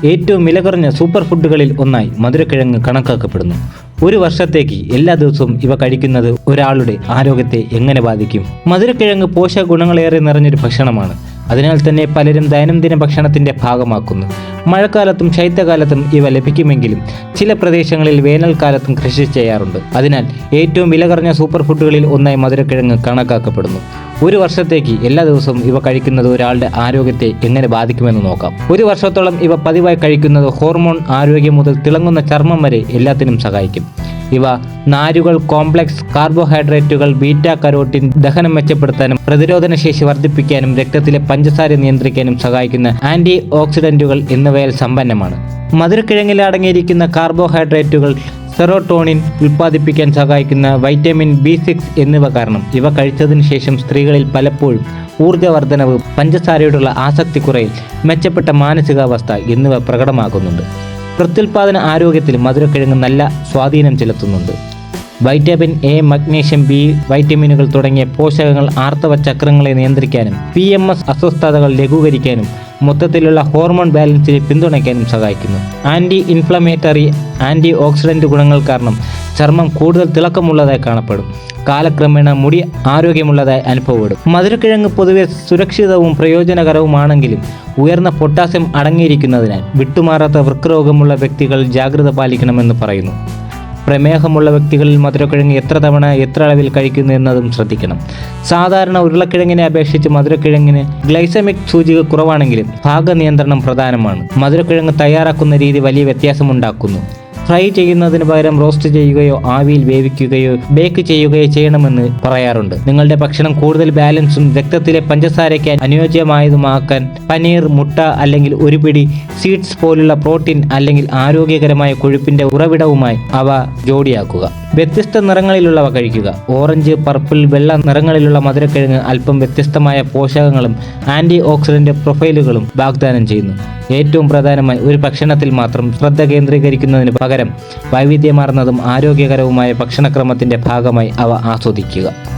ഏറ്റവും വില കുറഞ്ഞ സൂപ്പർ ഫുഡുകളിൽ ഒന്നായി മധുരക്കിഴങ്ങ് കണക്കാക്കപ്പെടുന്നു. ഒരു വർഷത്തേക്ക് എല്ലാ ദിവസവും ഇവ കഴിക്കുന്നത് ഒരാളുടെ ആരോഗ്യത്തെ എങ്ങനെ ബാധിക്കും? മധുരക്കിഴങ്ങ് പോഷക ഗുണങ്ങളേറെ നിറഞ്ഞൊരു ഭക്ഷണമാണ്. അതിനാൽ തന്നെ പലരും ദൈനംദിന ഭക്ഷണത്തിന്റെ ഭാഗമാക്കുന്നു. മഴക്കാലത്തും ശൈത്യകാലത്തും ഇവ ലഭിക്കുമെങ്കിലും ചില പ്രദേശങ്ങളിൽ വേനൽക്കാലത്തും കൃഷി ചെയ്യാറുണ്ട്. അതിനാൽ ഏറ്റവും വില കുറഞ്ഞ സൂപ്പർ ഫുഡുകളിൽ ഒന്നായി മധുരക്കിഴങ്ങ് കണക്കാക്കപ്പെടുന്നു. ഒരു വർഷത്തേക്ക് എല്ലാ ദിവസവും ഇവ കഴിക്കുന്നത് ഒരാളുടെ ആരോഗ്യത്തെ എങ്ങനെ ബാധിക്കുമെന്ന് നോക്കാം. ഒരു വർഷത്തോളം ഇവ പതിവായി കഴിക്കുന്നത് ഹോർമോൺ ആരോഗ്യം മുതൽ തിളങ്ങുന്ന ചർമ്മം വരെ എല്ലാത്തിനും സഹായിക്കും. ഇവ നാരുകൾ, കോംപ്ലക്സ് കാർബോഹൈഡ്രേറ്റുകൾ, ബീറ്റ കരോട്ടിൻ ദഹനം മെച്ചപ്പെടുത്താനും പ്രതിരോധന ശേഷി വർദ്ധിപ്പിക്കാനും രക്തത്തിലെ പഞ്ചസാര നിയന്ത്രിക്കാനും സഹായിക്കുന്ന ആന്റി ഓക്സിഡന്റുകൾ എന്നിവയാൽ സമ്പന്നമാണ്. മധുരക്കിഴങ്ങിൽ അടങ്ങിയിരിക്കുന്ന കാർബോഹൈഡ്രേറ്റുകൾ സെറോട്ടോണിൻ ഉൽപ്പാദിപ്പിക്കാൻ സഹായിക്കുന്ന വൈറ്റമിൻ B6 എന്നിവ കാരണം ഇവ കഴിച്ചതിന് ശേഷം സ്ത്രീകളിൽ പലപ്പോഴും ഊർജ്ജവർദ്ധനവ്, പഞ്ചസാരയോടുള്ള ആസക്തി കുറയൽ, മെച്ചപ്പെട്ട മാനസികാവസ്ഥ എന്നിവ പ്രകടമാകുന്നുണ്ട്. പ്രത്യുൽപാദന ആരോഗ്യത്തിൽ മധുരക്കിഴങ്ങ് നല്ല സ്വാധീനം ചെലുത്തുന്നുണ്ട്. വൈറ്റമിൻ എ, മഗ്നീഷ്യം, ബി വൈറ്റമിനുകൾ തുടങ്ങിയ പോഷകങ്ങൾ ആർത്തവ ചക്രങ്ങളെ നിയന്ത്രിക്കാനും PMS അസ്വസ്ഥതകൾ ലഘൂകരിക്കാനും മൊത്തത്തിലുള്ള ഹോർമോൺ ബാലൻസിനെ പിന്തുണയ്ക്കാനും സഹായിക്കുന്നു. ആന്റി ഇൻഫ്ലമേറ്ററി, ആന്റി ഓക്സിഡന്റ് ഗുണങ്ങൾ കാരണം ചർമ്മം കൂടുതൽ തിളക്കമുള്ളതായി കാണപ്പെടും. കാലക്രമേണ മുടി ആരോഗ്യമുള്ളതായി അനുഭവപ്പെടും. മധുരക്കിഴങ്ങ് പൊതുവെ സുരക്ഷിതവും പ്രയോജനകരവുമാണെങ്കിലും ഉയർന്ന പൊട്ടാസ്യം അടങ്ങിയിരിക്കുന്നതിനാൽ വിട്ടുമാറാത്ത വൃക്കരോഗമുള്ള വ്യക്തികൾ ജാഗ്രത പാലിക്കണമെന്ന് പറയുന്നു. പ്രമേഹമുള്ള വ്യക്തികളിൽ മധുരക്കിഴങ്ങ് എത്ര തവണ എത്ര അളവിൽ കഴിക്കുന്നു എന്നതും ശ്രദ്ധിക്കണം. സാധാരണ ഉരുളക്കിഴങ്ങിനെ അപേക്ഷിച്ച് മധുരക്കിഴങ്ങിന് ഗ്ലൈസമിക് സൂചിക കുറവാണെങ്കിലും ഭാഗനിയന്ത്രണം പ്രധാനമാണ്. മധുരക്കിഴങ്ങ് തയ്യാറാക്കുന്ന രീതി വലിയ വ്യത്യാസമുണ്ടാക്കുന്നു. ഫ്രൈ ചെയ്യുന്നതിന് പകരം റോസ്റ്റ് ചെയ്യുകയോ ആവിയിൽ വേവിക്കുകയോ ബേക്ക് ചെയ്യുകയോ ചെയ്യണമെന്ന് പറയാറുണ്ട്. നിങ്ങളുടെ ഭക്ഷണം കൂടുതൽ ബാലൻസും രക്തത്തിലെ പഞ്ചസാരയ്ക്ക് അനുയോജ്യമായതുമാക്കാൻ പനീർ, മുട്ട അല്ലെങ്കിൽ ഒരു പിടി സീഡ്സ് പോലുള്ള പ്രോട്ടീൻ അല്ലെങ്കിൽ ആരോഗ്യകരമായ കൊഴുപ്പിന്റെ ഉറവിടവുമായി അവ ജോഡിയാക്കുക. വ്യത്യസ്ത നിറങ്ങളിലുള്ളവ കഴിക്കുക. ഓറഞ്ച്, പർപ്പിൾ, വെള്ള നിറങ്ങളിലുള്ള മധുരക്കിഴങ്ങ് അല്പം വ്യത്യസ്തമായ പോഷകങ്ങളും ആന്റി ഓക്സിഡന്റ് പ്രൊഫൈലുകളും വാഗ്ദാനം ചെയ്യുന്നു. ഏറ്റവും പ്രധാനമായി ഒരു ഭക്ഷണത്തിൽ മാത്രം ശ്രദ്ധ കേന്ദ്രീകരിക്കുന്നതിന് പകരം വൈവിധ്യമാർന്നതും ആരോഗ്യകരവുമായ ഭക്ഷണക്രമത്തിന്റെ ഭാഗമായി അവ ആസ്വദിക്കുക.